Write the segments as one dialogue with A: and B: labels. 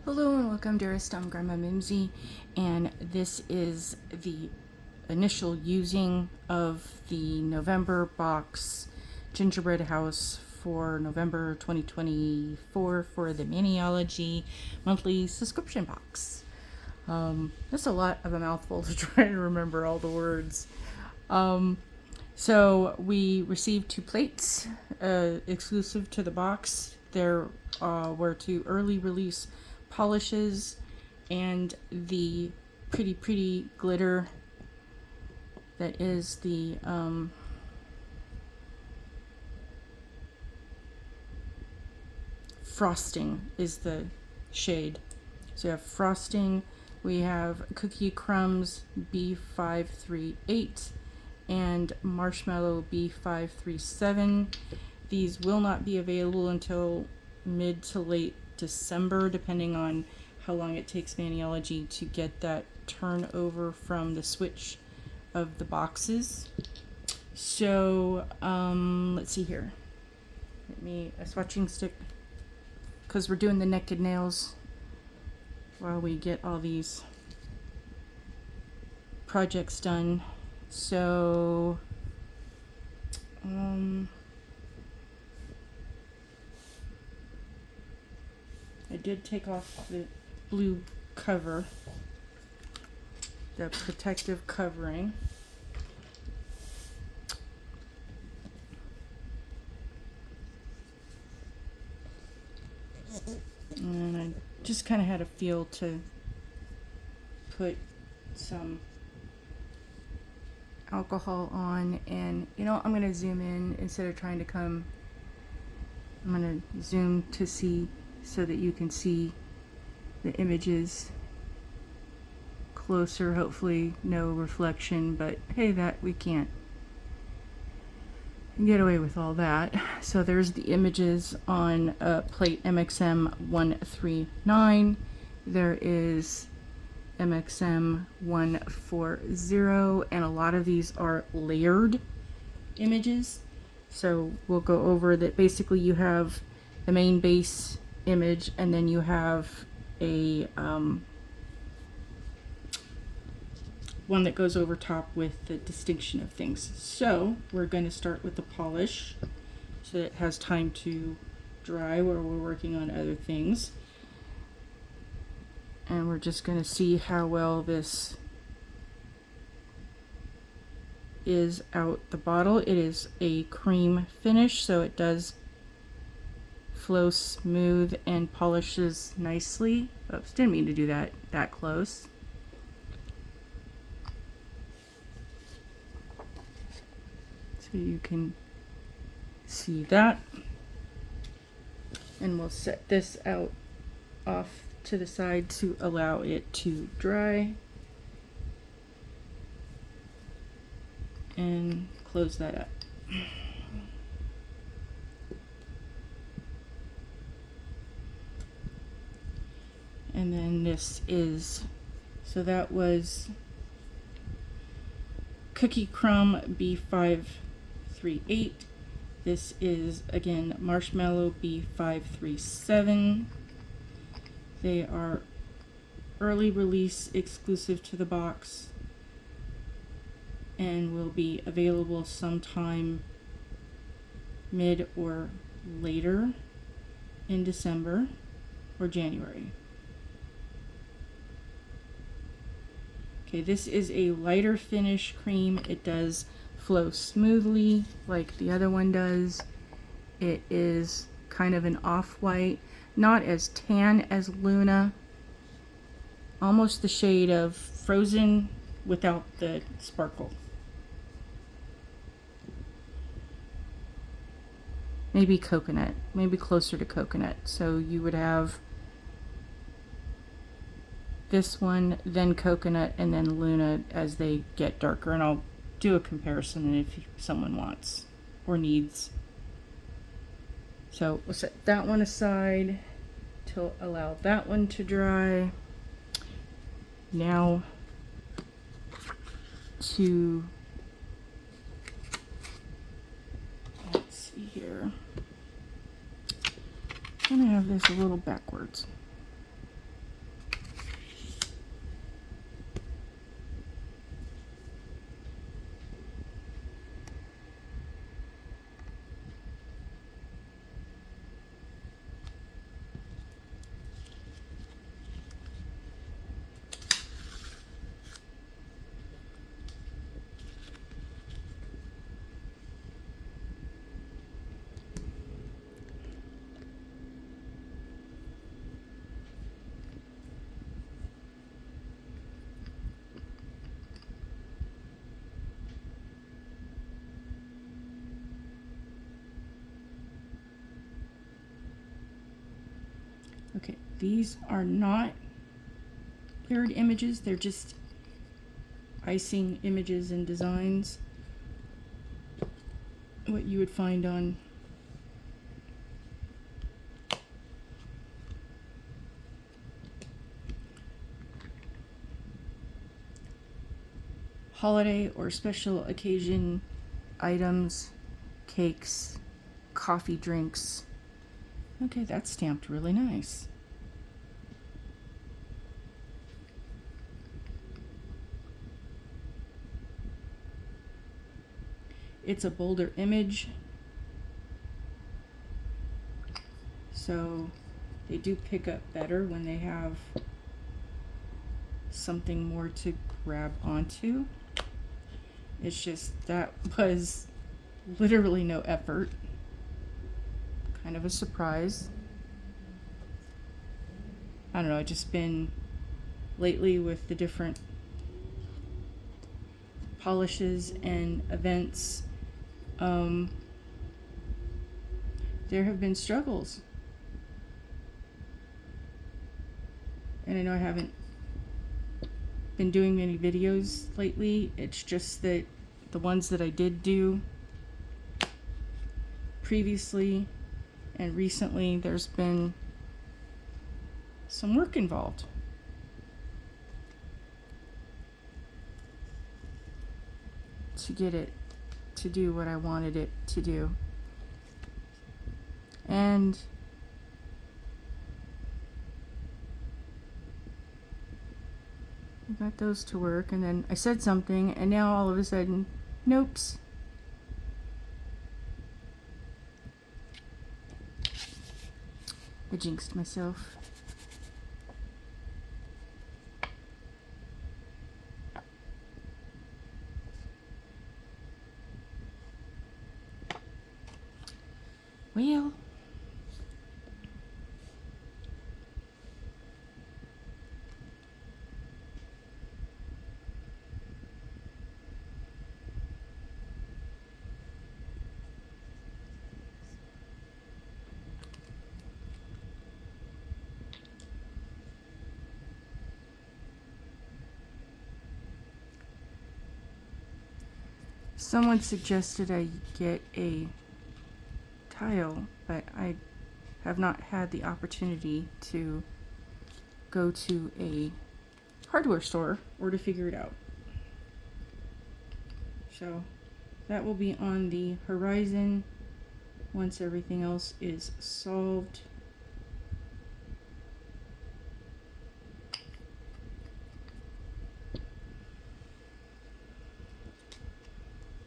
A: Hello and welcome, dearest. I'm Grandma Mimsy, and this is the initial using of the November box Gingerbread house for November 2024 for the Maniology monthly subscription box. That's a lot of a mouthful to try to remember all the words. So we received 2 plates exclusive to the box. There were 2 early release polishes and the pretty glitter that is the frosting is the shade. So we have frosting, we have cookie crumbs B538 and marshmallow B537. These will not be available until mid to late December, depending on how long it takes Maniology to get that turnover from the switch of the boxes. So let's see here. Let me a swatching stick, because we're doing the naked nails while we get all these projects done. So I did take off the blue cover, the protective covering. And I just kind of had a feel to put some alcohol on, and I'm going to zoom in instead of trying to come. I'm going to zoom to see so that you can see the images closer. Hopefully no reflection, but hey, that we can't get away with all that. So there's the images on plate MXM 139. There is MXM 140, and a lot of these are layered images. So we'll go over that. Basically you have the main base image, and then you have a one that goes over top with the distinction of things. So we're going to start with the polish so that it has time to dry while we're working on other things. And we're just going to see how well this is out the bottle. It is a cream finish, so it does flow smooth and polishes nicely. Oops, didn't mean to do that close. So you can see that. And we'll set this out off to the side to allow it to dry. And close that up. And then this is, so that was cookie crumb B538. This is again marshmallow B537. They are early release exclusive to the box and will be available sometime mid or later in December or January. Okay, this is a lighter finish cream. It does flow smoothly like the other one does. It is kind of an off-white, not as tan as Luna, almost the shade of Frozen without the sparkle. Maybe coconut, maybe closer to coconut. So you would have this one, then coconut, and then Luna as they get darker. And I'll do a comparison if someone wants or needs. So we'll set that one aside to allow that one to dry. Now to, let's see here. I'm gonna have this a little backwards. Okay, these are not cleared images, they're just icing images and designs. What you would find on holiday or special occasion items, cakes, coffee drinks. Okay, that's stamped really nice. It's a bolder image, so they do pick up better when they have something more to grab onto. It's just that was literally no effort. Kind of a surprise. I don't know, I've just been lately with the different polishes and events. There have been struggles. And I know I haven't been doing many videos lately. It's just that the ones that I did do previously and recently, there's been some work involved. To get it to do what I wanted it to do. And I got those to work, and then I said something, and now all of a sudden, nopes. I jinxed myself. Well, someone suggested I get a tile, but I have not had the opportunity to go to a hardware store or to figure it out. So that will be on the horizon once everything else is solved.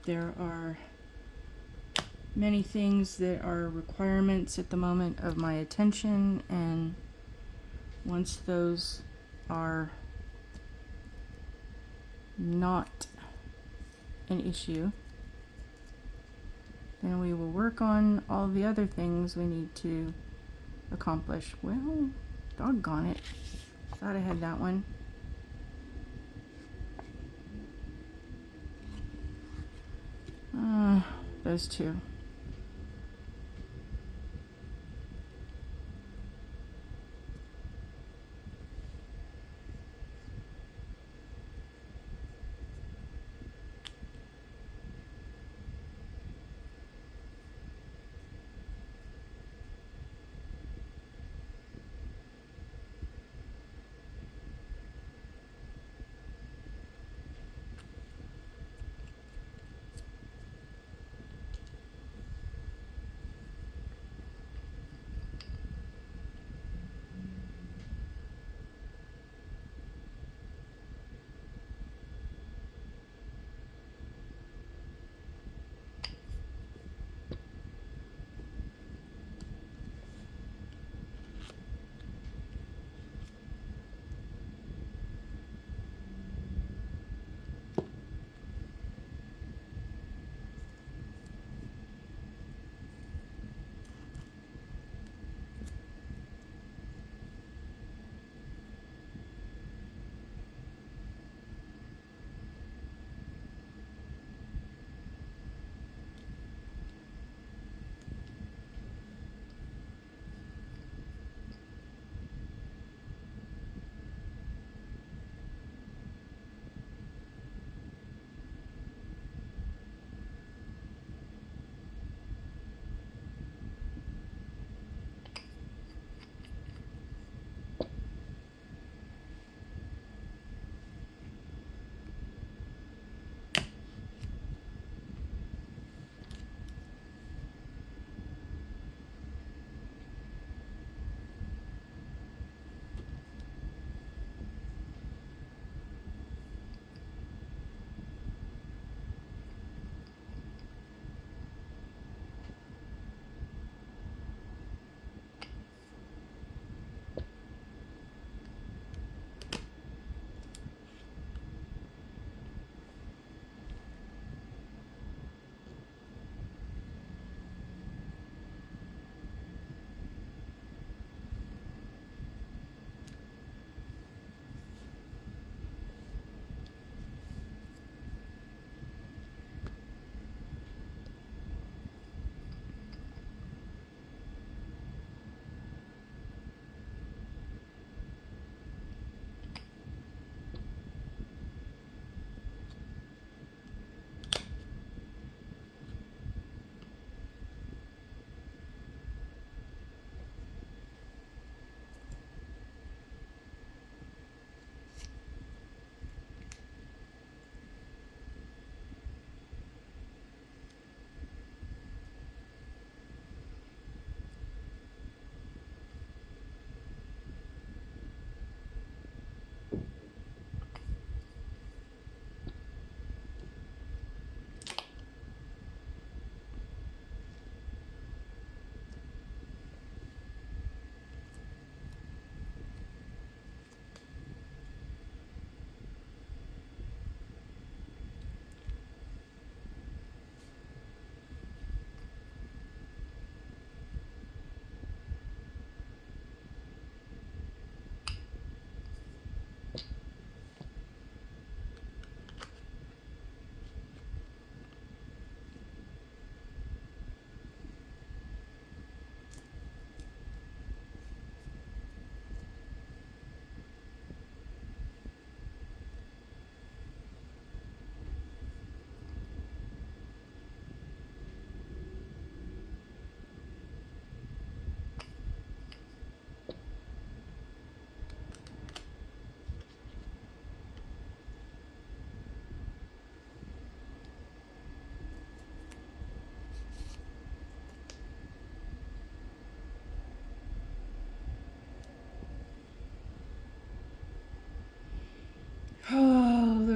A: There are many things that are requirements at the moment of my attention, and once those are not an issue, then we will work on all the other things we need to accomplish. Well, doggone it. Thought I had that one. Those two.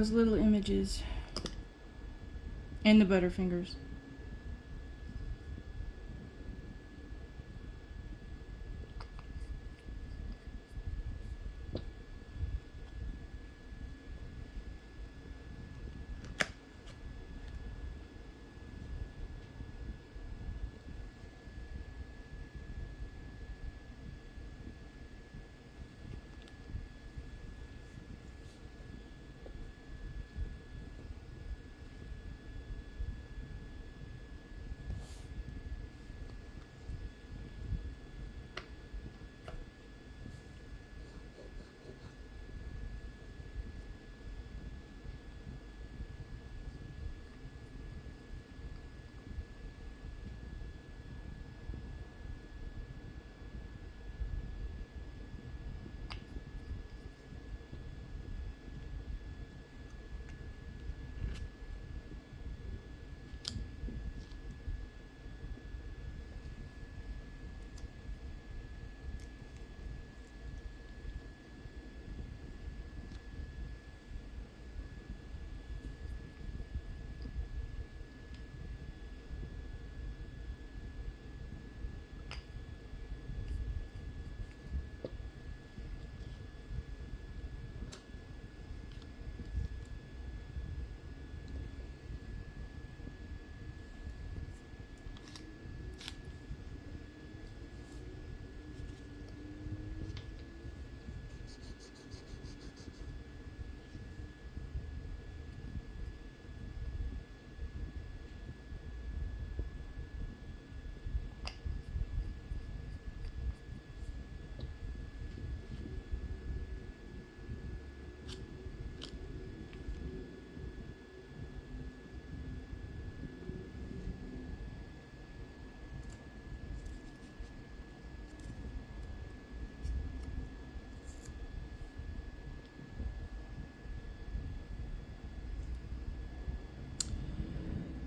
A: those little images. And the Butterfingers.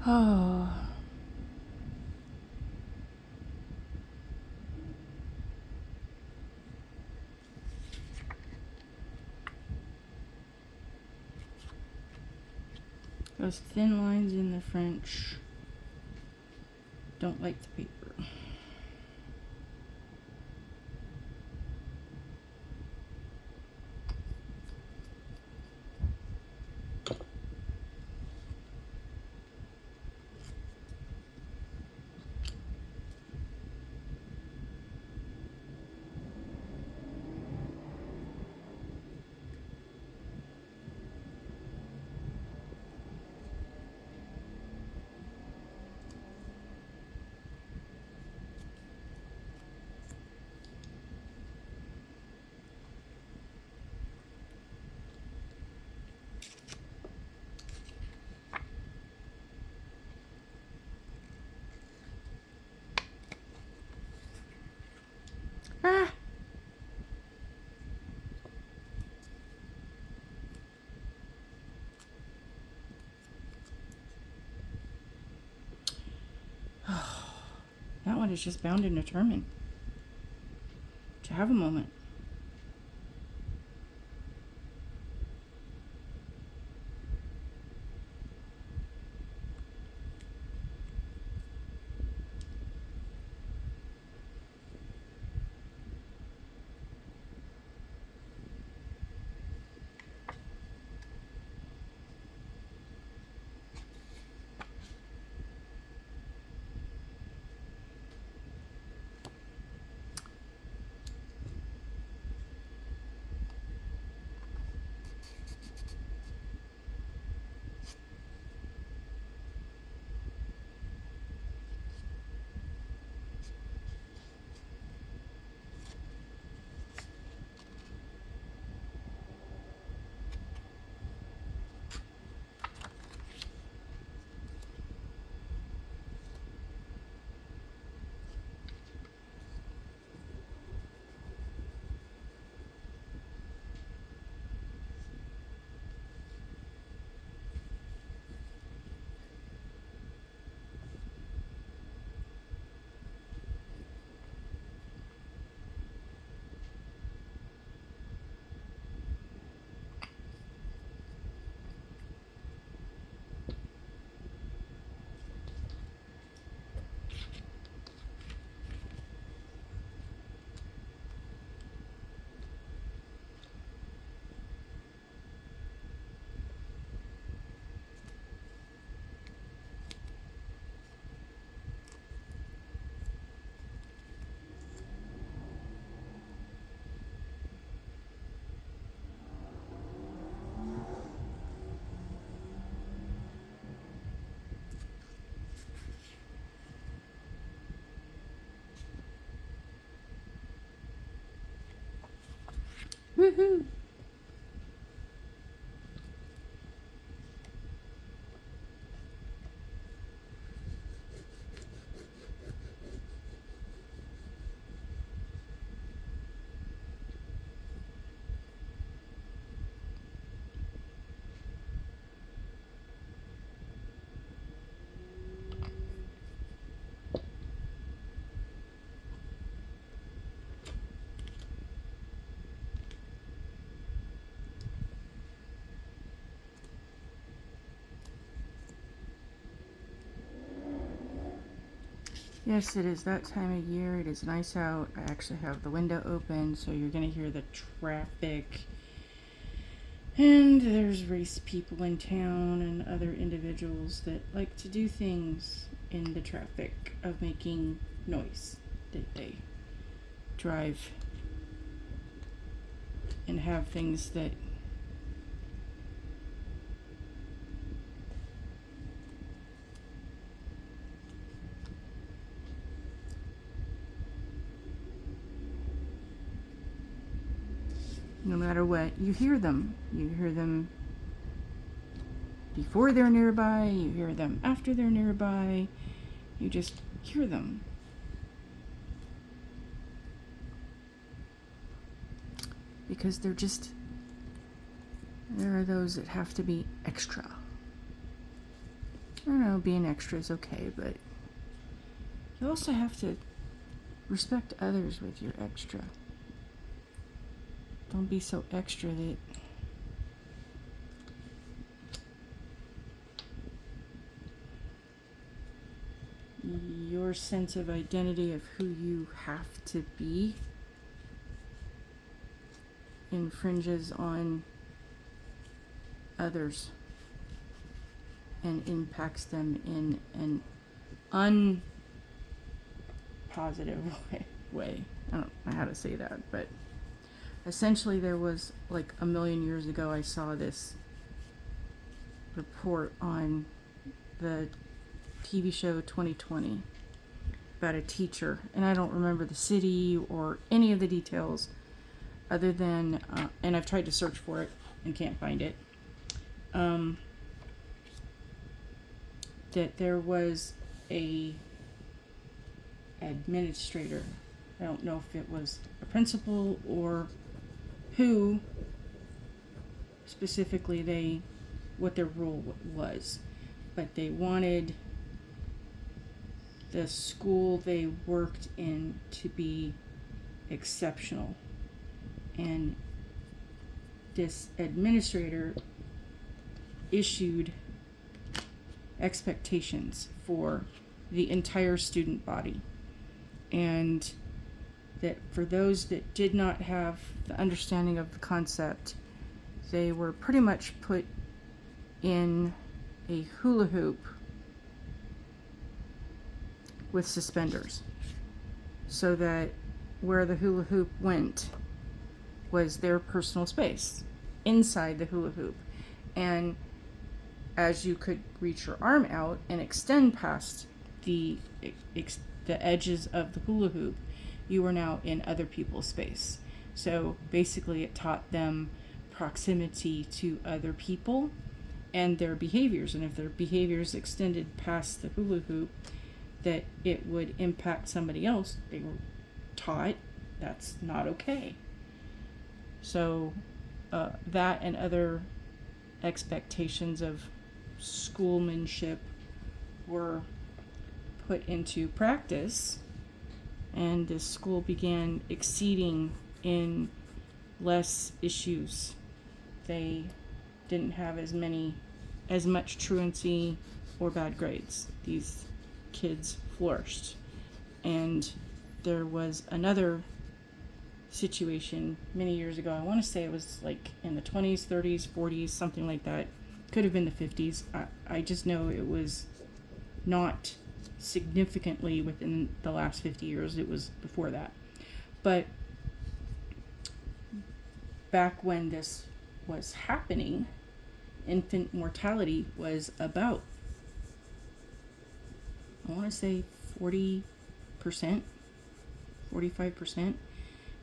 A: Oh. Those thin lines in the French don't like the paper. Ah! That one is just bound and determined to have a moment. Woohoo! Yes, it is that time of year. It is nice out. I actually have the window open, so you're going to hear the traffic. And there's race people in town and other individuals that like to do things in the traffic of making noise. They drive and have things that no matter what, you hear them. You hear them before they're nearby, you hear them after they're nearby, you just hear them. Because there are those that have to be extra. I don't know, being extra is okay, but you also have to respect others with your extra. Don't be so extra that your sense of identity of who you have to be infringes on others and impacts them in an unpositive way. I don't know how to say that, but essentially there was like a million years ago, I saw this report on the TV show 2020 about a teacher, and I don't remember the city or any of the details other than, and I've tried to search for it and can't find it, that there was a administrator, I don't know if it was a principal or who specifically what their rule was, but they wanted the school they worked in to be exceptional, and this administrator issued expectations for the entire student body, and that for those that did not have the understanding of the concept, they were pretty much put in a hula hoop with suspenders, so that where the hula hoop went was their personal space inside the hula hoop, and as you could reach your arm out and extend past the edges of the hula hoop, you were now in other people's space. So basically it taught them proximity to other people and their behaviors, and if their behaviors extended past the hula hoop, that it would impact somebody else. They were taught that's not okay. So that and other expectations of schoolmanship were put into practice, and the school began exceeding in less issues. They didn't have as much truancy or bad grades. These kids flourished. And there was another situation many years ago. I want to say it was like in the 20s, 30s, 40s, something like that. Could have been the 50s. I just know it was not significantly within the last 50 years. It was before that. But back when this was happening, infant mortality was about, I want to say 40%, 45%.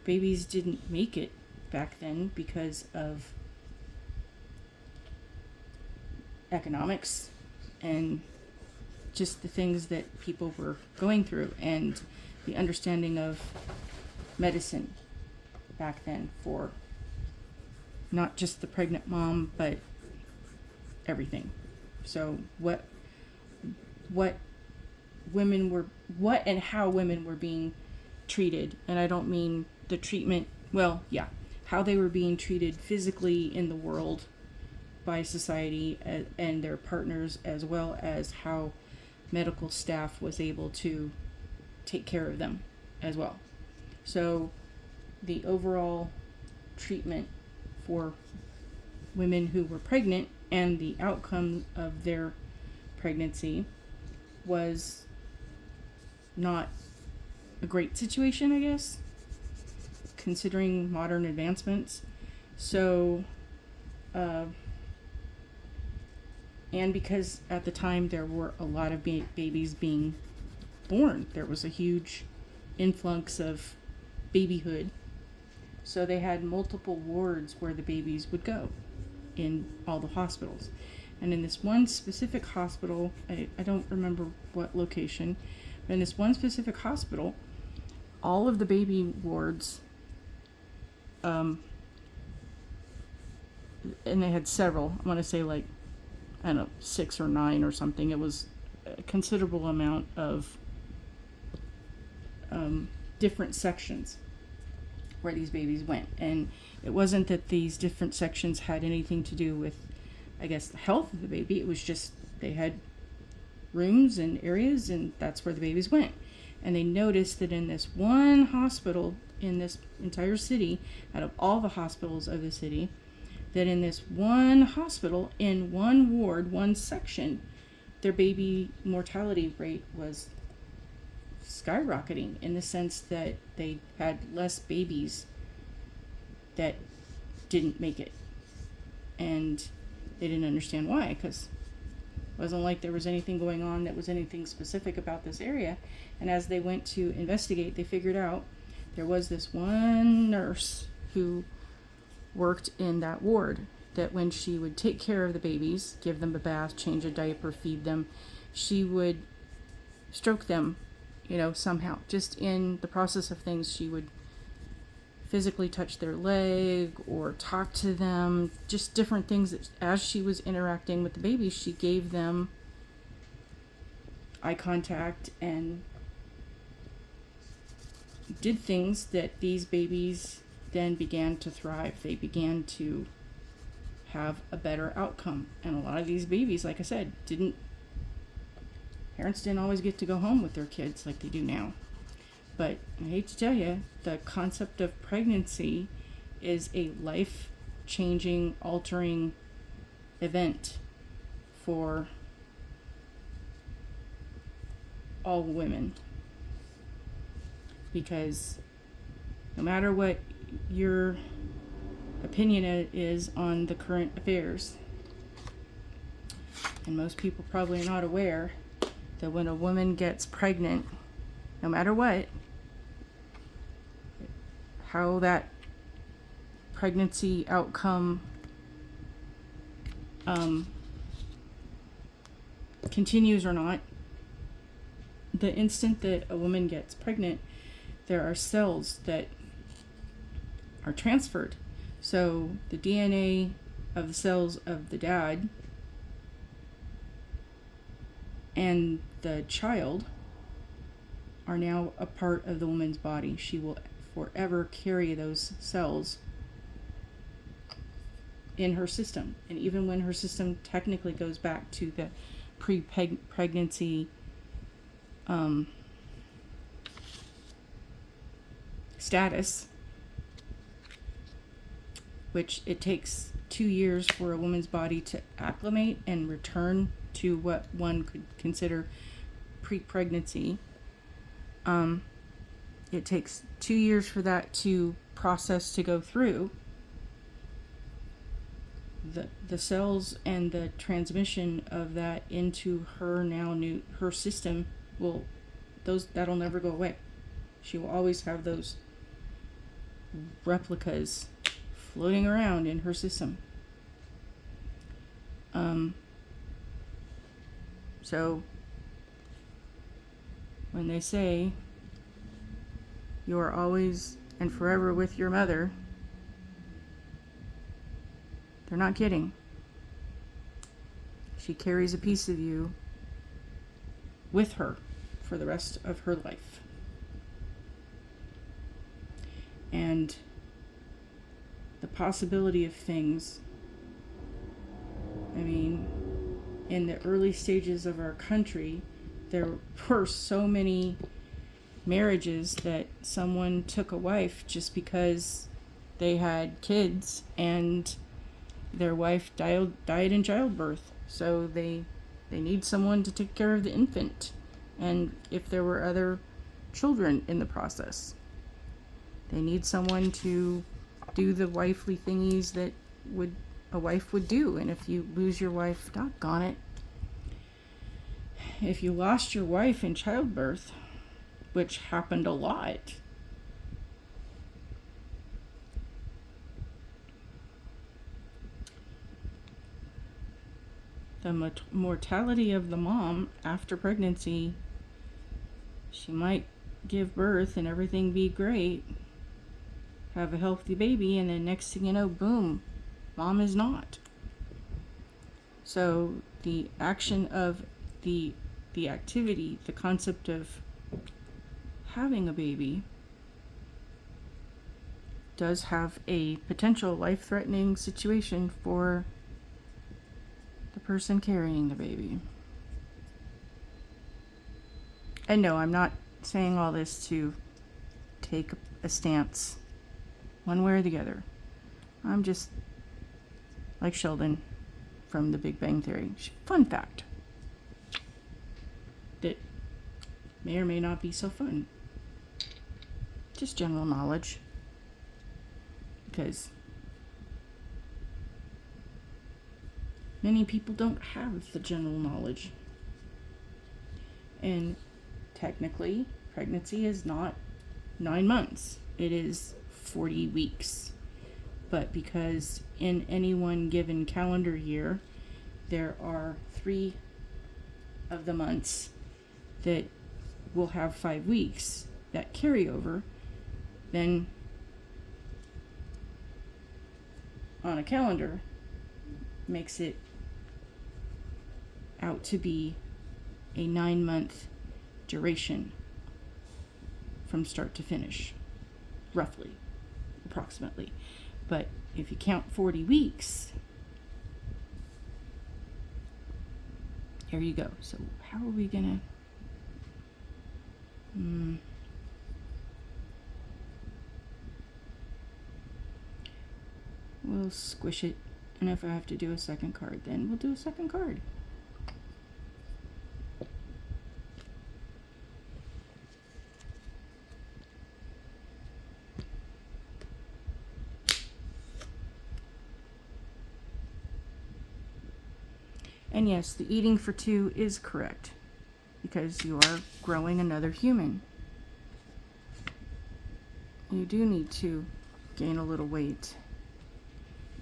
A: Babies didn't make it back then because of economics and just the things that people were going through and the understanding of medicine back then for not just the pregnant mom, but everything. So what women were, what and how women were being treated, and I don't mean the treatment, well, yeah, how they were being treated physically in the world by society and their partners, as well as how medical staff was able to take care of them as well. So the overall treatment for women who were pregnant and the outcome of their pregnancy was not a great situation, I guess, considering modern advancements. So, and because at the time there were a lot of babies being born, there was a huge influx of babyhood. So they had multiple wards where the babies would go in all the hospitals. And in this one specific hospital, I don't remember what location, but in this one specific hospital, all of the baby wards, and they had several, I want to say like, I don't know, 6 or 9 or something. It was a considerable amount of different sections where these babies went. And it wasn't that these different sections had anything to do with, I guess, the health of the baby. It was just they had rooms and areas, and that's where the babies went. And they noticed that in this one hospital in this entire city, out of all the hospitals of the city, that in this one hospital, in one ward, one section, their baby mortality rate was skyrocketing, in the sense that they had less babies that didn't make it. And they didn't understand why, because it wasn't like there was anything going on that was anything specific about this area. And as they went to investigate, they figured out there was this one nurse who worked in that ward, that when she would take care of the babies, give them a bath, change a diaper, feed them, she would stroke them, somehow. Just in the process of things, she would physically touch their leg or talk to them, just different things that as she was interacting with the babies, she gave them eye contact and did things that these babies then began to thrive. They began to have a better outcome. And a lot of these babies, like I said, parents didn't always get to go home with their kids like they do now. But I hate to tell you, the concept of pregnancy is a life-changing, altering event for all women. Because no matter what your opinion is on the current affairs, and most people probably are not aware that when a woman gets pregnant, no matter what, how that pregnancy outcome continues or not, the instant that a woman gets pregnant, there are cells that are transferred. So the DNA of the cells of the dad and the child are now a part of the woman's body. She will forever carry those cells in her system. And even when her system technically goes back to the pre-pregnancy status, which it takes 2 years for a woman's body to acclimate and return to what one could consider pre-pregnancy. It takes 2 years for that to process, to go through. The cells and the transmission of that into her system that'll never go away. She will always have those replicas floating around in her system. So when they say you are always and forever with your mother, they're not kidding. She carries a piece of you with her for the rest of her life. And the possibility of things, I mean, in the early stages of our country, there were so many marriages that someone took a wife just because they had kids and their wife died in childbirth. So they need someone to take care of the infant. And if there were other children in the process, they need someone to do the wifely thingies that a wife would do. And if you lose your wife, doggone it. If you lost your wife in childbirth, which happened a lot, the mortality of the mom after pregnancy, she might give birth and everything be great, have a healthy baby, and then next thing you know, boom, mom is not. So the action of the activity, the concept of having a baby, does have a potential life-threatening situation for the person carrying the baby. And no, I'm not saying all this to take a stance one way or the other. I'm just like Sheldon from The Big Bang Theory. Fun fact that may or may not be so fun. Just general knowledge. Because many people don't have the general knowledge. And technically, pregnancy is not 9 months. It is 40 weeks. But because in any one given calendar year, there are 3 of the months that will have 5 weeks, that carry over, then on a calendar makes it out to be a 9-month duration from start to finish, roughly, approximately. But if you count 40 weeks, there you go. So how are we gonna we'll squish it, and if I have to do a second card, then we'll do a second card. And yes, the eating for 2 is correct, because you are growing another human. You do need to gain a little weight,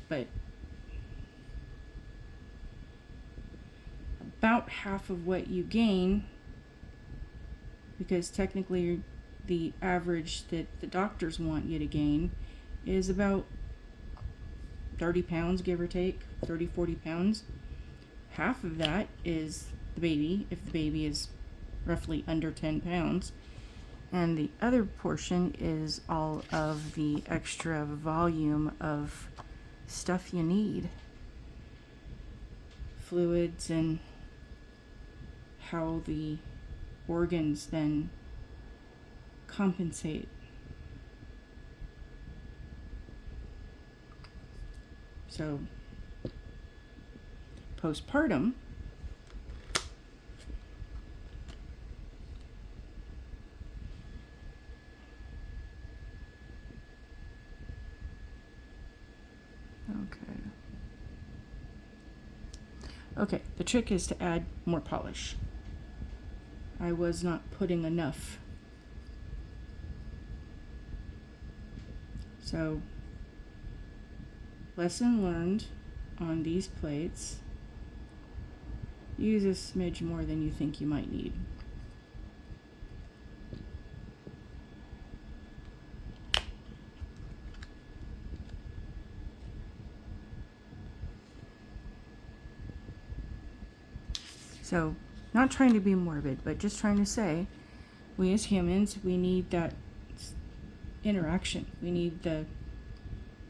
A: but about half of what you gain, because technically the average that the doctors want you to gain is about 30 pounds, give or take, 30, 40 pounds. Half of that is the baby, if the baby is roughly under 10 pounds. And the other portion is all of the extra volume of stuff you need. Fluids and how the organs then compensate. So, postpartum, okay, the trick is to add more polish. I was not putting enough. So lesson learned on these plates. Use a smidge more than you think you might need. So, not trying to be morbid, but just trying to say, we as humans, we need that interaction. We need the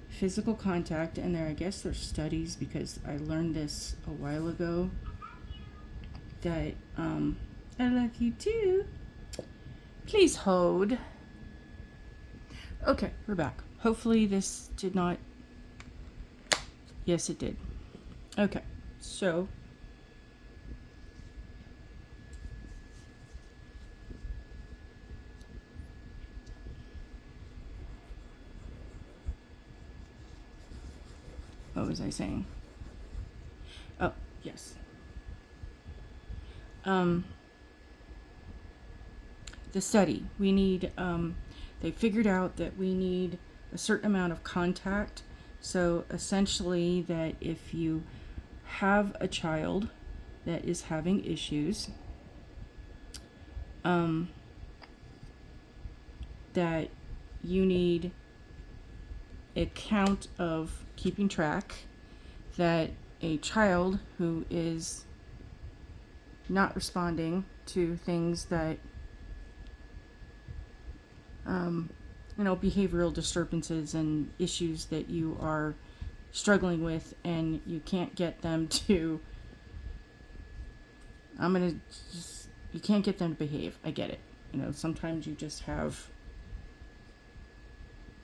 A: physical contact, and I guess there's studies, because I learned this a while ago, that, I love you too. Please hold. Okay, we're back. Hopefully this did not, yes it did. Okay, so, what was I saying? Oh, yes. The study, we need, they figured out that we need a certain amount of contact. So essentially that if you have a child that is having issues, that you need a count of keeping track, that a child who is not responding to things that, behavioral disturbances and issues that you are struggling with, and you can't get them to, you can't get them to behave. I get it. Sometimes you just have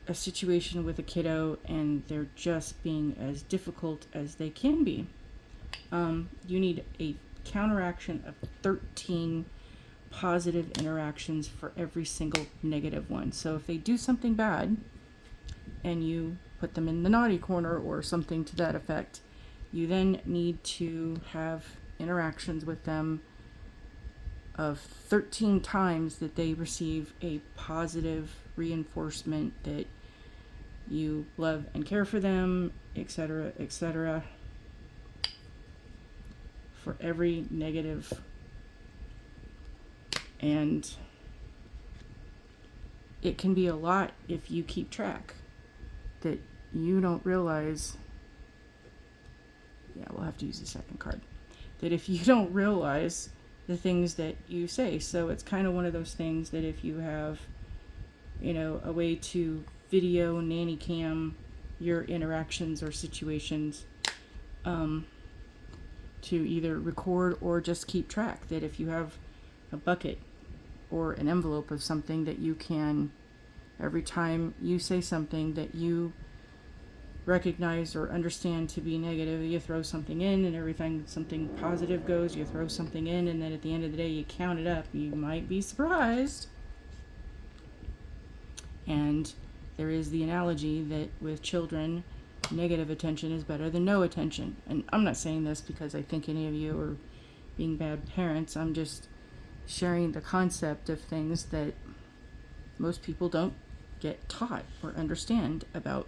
A: a situation with a kiddo and they're just being as difficult as they can be. You need a counteraction of 13 positive interactions for every single negative one. So if they do something bad and you put them in the naughty corner or something to that effect, you then need to have interactions with them of 13 times that they receive a positive reinforcement that you love and care for them, etc., etc., for every negative. And it can be a lot if you keep track that you don't realize. Yeah, we'll have to use the second card. That if you don't realize the things that you say. So it's kind of one of those things that if you have, a way to video nanny cam your interactions or situations, to either record or just keep track, that if you have a bucket or an envelope of something that you can, every time you say something that you recognize or understand to be negative, you throw something in, and every time something positive goes, you throw something in, and then at the end of the day you count it up. You might be surprised. And there is the analogy that with children, negative attention is better than no attention. And I'm not saying this because I think any of you are being bad parents. I'm just sharing the concept of things that most people don't get taught or understand about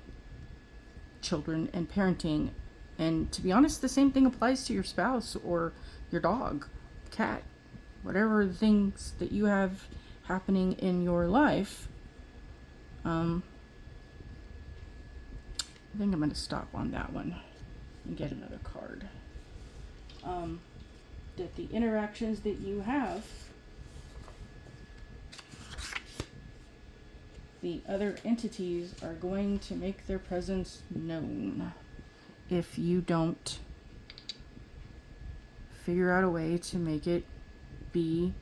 A: children and parenting. And to be honest, the same thing applies to your spouse or your dog, cat, whatever the things that you have happening in your life. I think I'm going to stop on that one and get another card. That the interactions that you have, the other entities are going to make their presence known if you don't figure out a way to make it be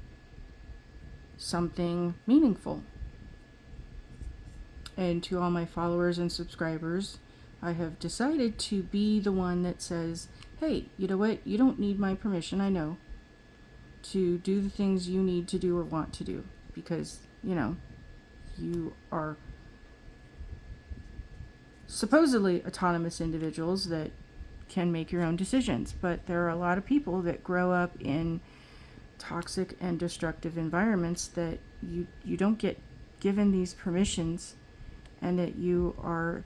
A: something meaningful. And to all my followers and subscribers, I have decided to be the one that says, hey, you know what? You don't need my permission, I know, to do the things you need to do or want to do. Because, you are supposedly autonomous individuals that can make your own decisions. But there are a lot of people that grow up in toxic and destructive environments that you don't get given these permissions, and that you are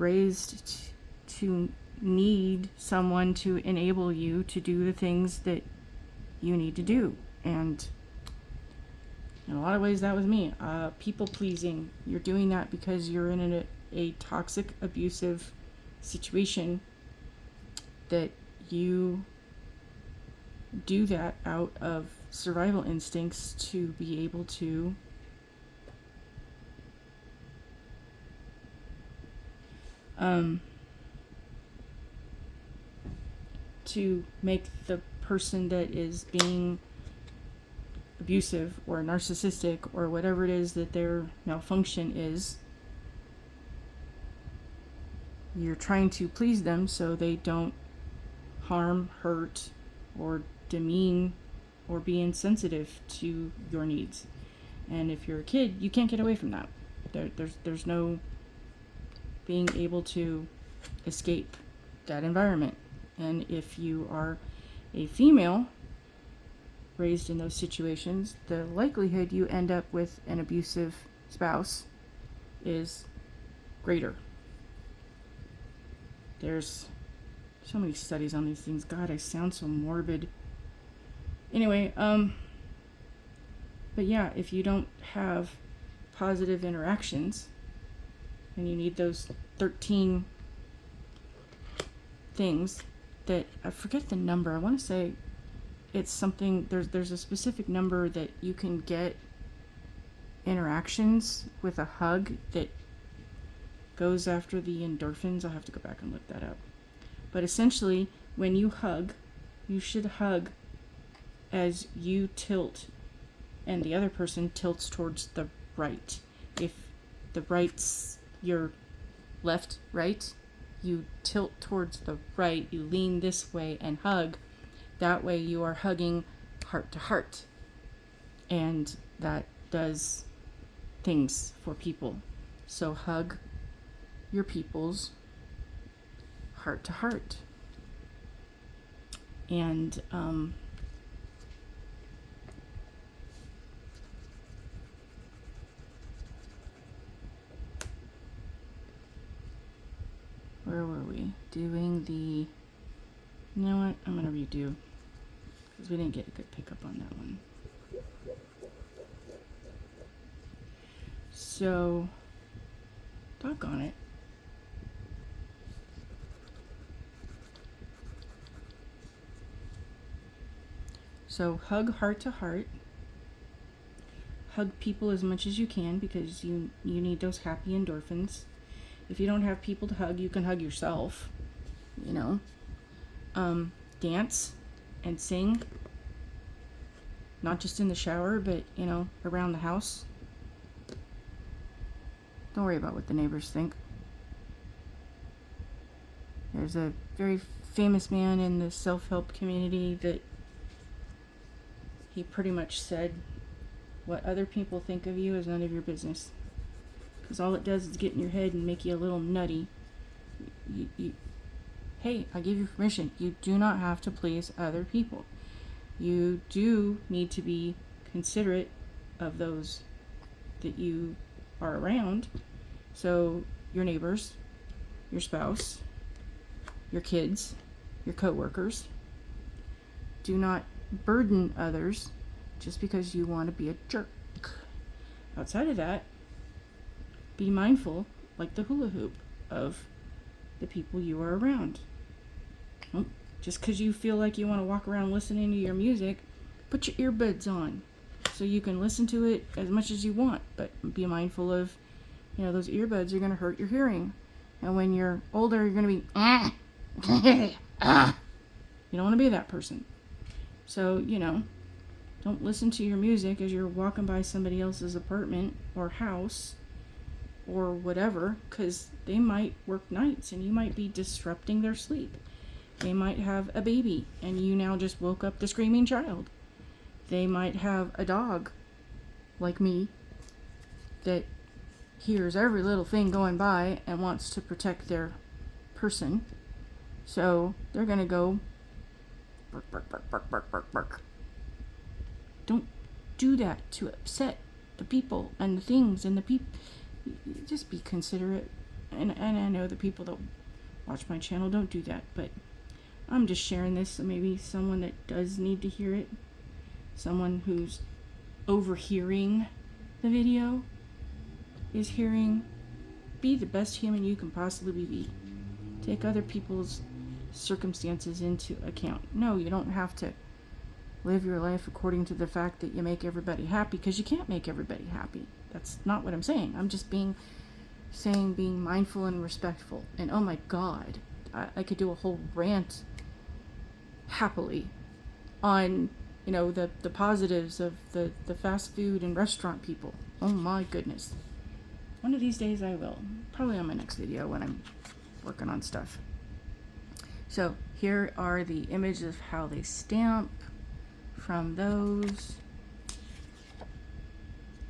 A: raised to need someone to enable you to do the things that you need to do. And in a lot of ways that was me. People pleasing. You're doing that because you're in a toxic, abusive situation that you do that out of survival instincts to be able to make the person that is being abusive or narcissistic or whatever it is that their malfunction is, you're trying to please them so they don't harm, hurt, or demean or be insensitive to your needs. And if you're a kid, you can't get away from that. There's no being able to escape that environment. And if you are a female raised in those situations, the likelihood you end up with an abusive spouse is greater. There's so many studies on these things. God, I sound so morbid. Anyway, but yeah, if you don't have positive interactions, and you need those 13 things that, I forget the number, I want to say it's something, there's a specific number that you can get interactions with a hug that goes after the endorphins. I'll have to go back and look that up. But essentially, when you hug, you should hug as you tilt and the other person tilts towards the right. If the right's your left, right, you tilt towards the right, you lean this way and hug. That way you are hugging heart to heart. And that does things for people. So hug your people's heart to heart. And where were we? Doing the, you know what? I'm going to redo, because we didn't get a good pickup on that one. So, doggone it. So hug heart to heart. Hug people as much as you can, because you need those happy endorphins. If you don't have people to hug, you can hug yourself, you know. Dance and sing, not just in the shower, but, you know, around the house. Don't worry about what the neighbors think. There's a very famous man in the self-help community that he pretty much said, what other people think of you is none of your business. Because all it does is get in your head and make you a little nutty. Hey, I give you permission. You do not have to please other people. You do need to be considerate of those that you are around. So your neighbors, your spouse, your kids, your coworkers. Do not burden others just because you want to be a jerk. Outside of that, be mindful, like the hula hoop, of the people you are around. Just because you feel like you want to walk around listening to your music, put your earbuds on so you can listen to it as much as you want. But be mindful of, you know, those earbuds are going to hurt your hearing. And when you're older, you're going to be, you don't want to be that person. So, you know, don't listen to your music as you're walking by somebody else's apartment or house or whatever, because they might work nights and you might be disrupting their sleep. They might have a baby and you now just woke up the screaming child. They might have a dog, like me, that hears every little thing going by and wants to protect their person. So they're going to go bark, bark, bark, bark, bark, bark, bark. Don't do that to upset the people and the things and the people. Just be considerate and I know the people that watch my channel don't do that, but I'm just sharing this so maybe someone that does need to hear it, someone who's overhearing the video is hearing, be the best human you can possibly be. Take other people's circumstances into account. No, you don't have to live your life according to the fact that you make everybody happy, because you can't make everybody happy. That's not what I'm saying. I'm just being mindful and respectful. And oh my God, I could do a whole rant happily on, you know, the positives of the fast food and restaurant people. Oh my goodness. One of these days I will. Probably on my next video when I'm working on stuff. So here are the images of how they stamp from those.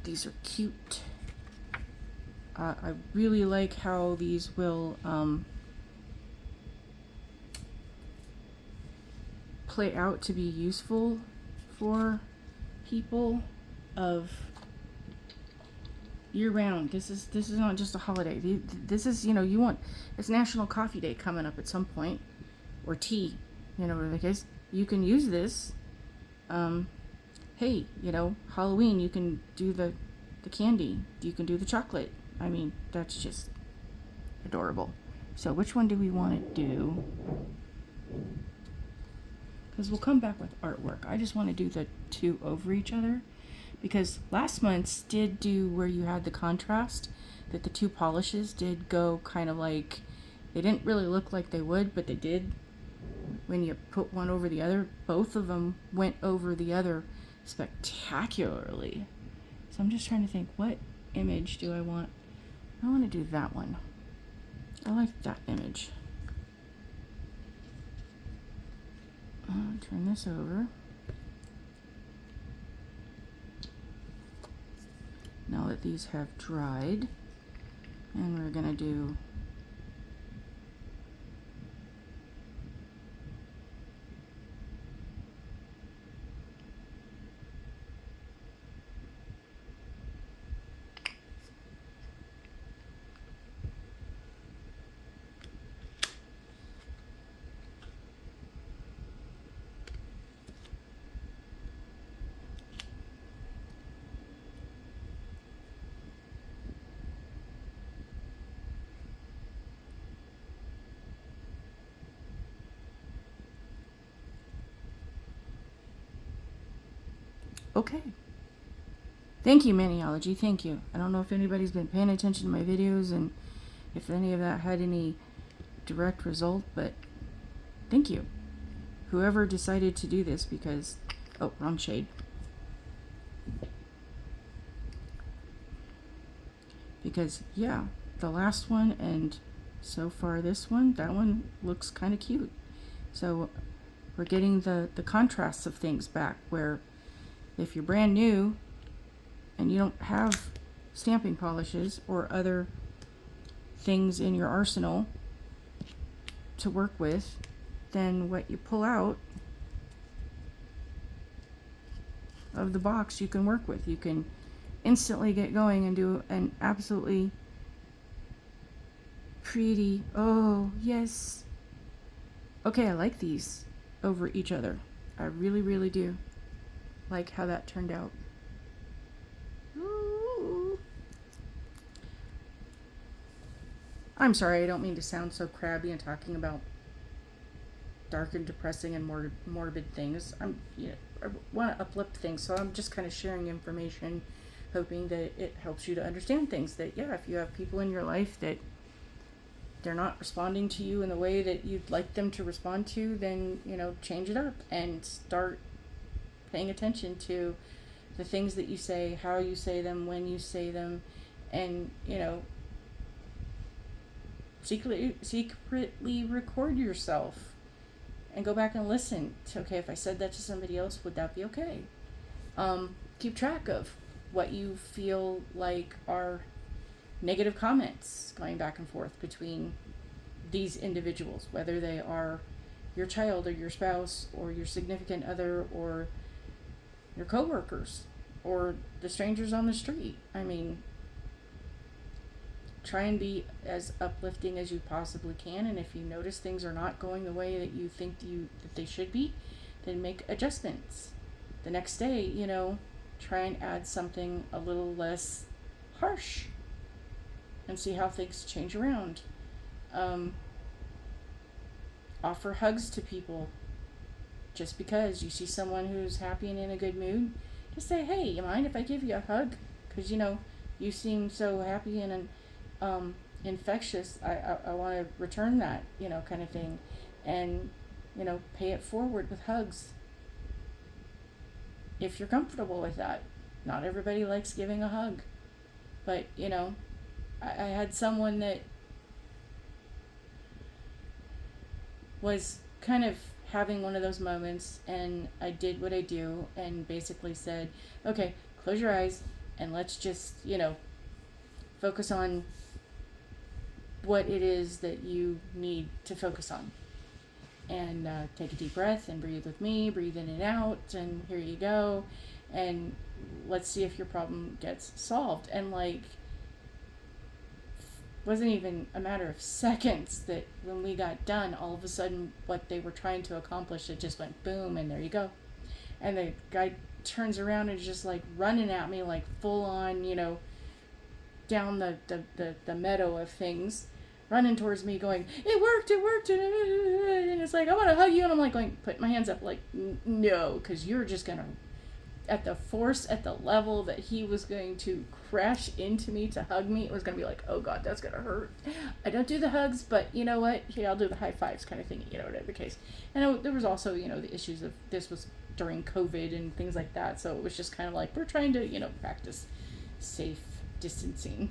A: These are cute. I really like how these will play out to be useful for people of year round. This is not just a holiday. This is, you know, you want, it's National Coffee Day coming up at some point, or tea, you know, whatever the case. You can use this. Hey, you know, Halloween, you can do the candy. You can do the chocolate. I mean, that's just adorable. So which one do we want to do? Because we'll come back with artwork. I just want to do the two over each other, because last month's did do where you had the contrast, that the two polishes did go kind of like, they didn't really look like they would, but they did when you put one over the other. Both of them went over the other spectacularly. So I'm just trying to think, what image do I want? I want to do that one. I like that image. Turn this over. Now that these have dried, and we're gonna do okay. Thank you, Maniology. Thank you. I don't know if anybody's been paying attention to my videos and if any of that had any direct result, but thank you. Whoever decided to do this, because, oh, wrong shade. Because, yeah, the last one and so far this one, that one looks kind of cute. So we're getting the contrasts of things back, where if you're brand new and you don't have stamping polishes or other things in your arsenal to work with, then what you pull out of the box you can work with. You can instantly get going and do an absolutely pretty, oh yes, okay, I like these over each other. I really, really do like how that turned out. Ooh. I'm sorry, I don't mean to sound so crabby and talking about dark and depressing and morbid things. I want to uplift things, so I'm just kind of sharing information, hoping that it helps you to understand things. That, yeah, if you have people in your life that they're not responding to you in the way that you'd like them to respond to, then, you know, change it up and start paying attention to the things that you say, how you say them, when you say them, and, you know, secretly record yourself and go back and listen to, okay, if I said that to somebody else, would that be okay? Keep track of what you feel like are negative comments going back and forth between these individuals, whether they are your child or your spouse or your significant other or your coworkers or the strangers on the street. I mean, try and be as uplifting as you possibly can. And if you notice things are not going the way that you think that they should be, then make adjustments. The next day, try and add something a little less harsh and see how things change around. Offer hugs to people. Just because you see someone who's happy and in a good mood, just say, hey, you mind if I give you a hug? Because, you seem so happy and infectious. I want to return that, kind of thing. And, pay it forward with hugs. If you're comfortable with that. Not everybody likes giving a hug. But, I had someone that was kind of having one of those moments, and I did what I do and basically said, okay, close your eyes and let's just, focus on what it is that you need to focus on. And take a deep breath and breathe with me, breathe in and out, and here you go. And let's see if your problem gets solved. And wasn't even a matter of seconds that when we got done, all of a sudden what they were trying to accomplish, it just went boom, and there you go. And the guy turns around and is just running at me full on, down the meadow of things, running towards me going, it worked, and it's I want to hug you, and I'm going, put my hands up no, because you're just gonna, at the force, at the level that he was going to crash into me to hug me, it was going to be oh God, that's going to hurt. I don't do the hugs, but you know what? Here, I'll do the high fives kind of thing, whatever the case. And there was also, the issues of this was during COVID and things like that. So it was just kind of we're trying to, practice safe distancing.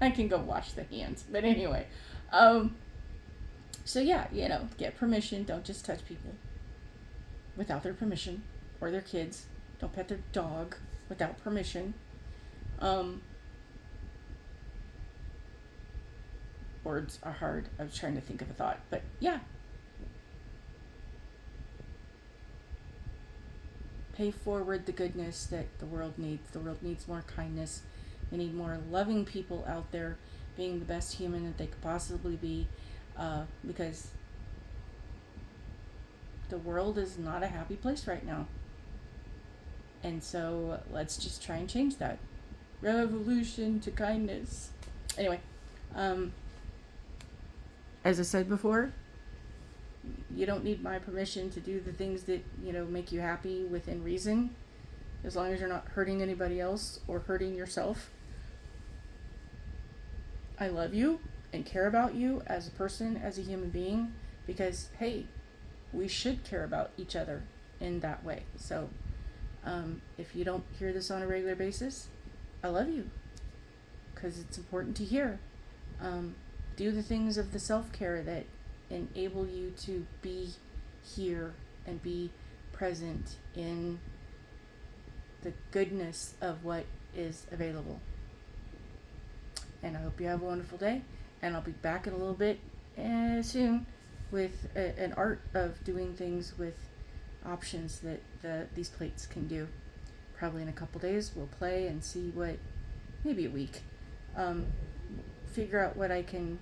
A: I can go wash the hands. But anyway, so yeah, get permission. Don't just touch people without their permission. Or their kids. Don't pet their dog without permission. Words are hard. I was trying to think of a thought, but yeah. Pay forward the goodness that the world needs. The world needs more kindness. They need more loving people out there being the best human that they could possibly be, because the world is not a happy place right now. And so let's just try and change that. Revolution to kindness. Anyway, as I said before, you don't need my permission to do the things that, make you happy within reason, as long as you're not hurting anybody else or hurting yourself. I love you and care about you as a person, as a human being, because, hey, we should care about each other in that way. So, if you don't hear this on a regular basis, I love you, because it's important to hear. Do the things of the self-care that enable you to be here and be present in the goodness of what is available. And I hope you have a wonderful day, and I'll be back in a little bit soon with an art of doing things with options that these plates can do. Probably in a couple days we'll play and see what, maybe a week, figure out what I can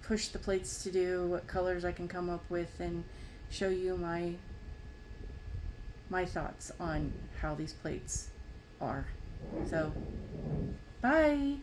A: push the plates to do, what colors I can come up with, and show you my thoughts on how these plates are. So, bye!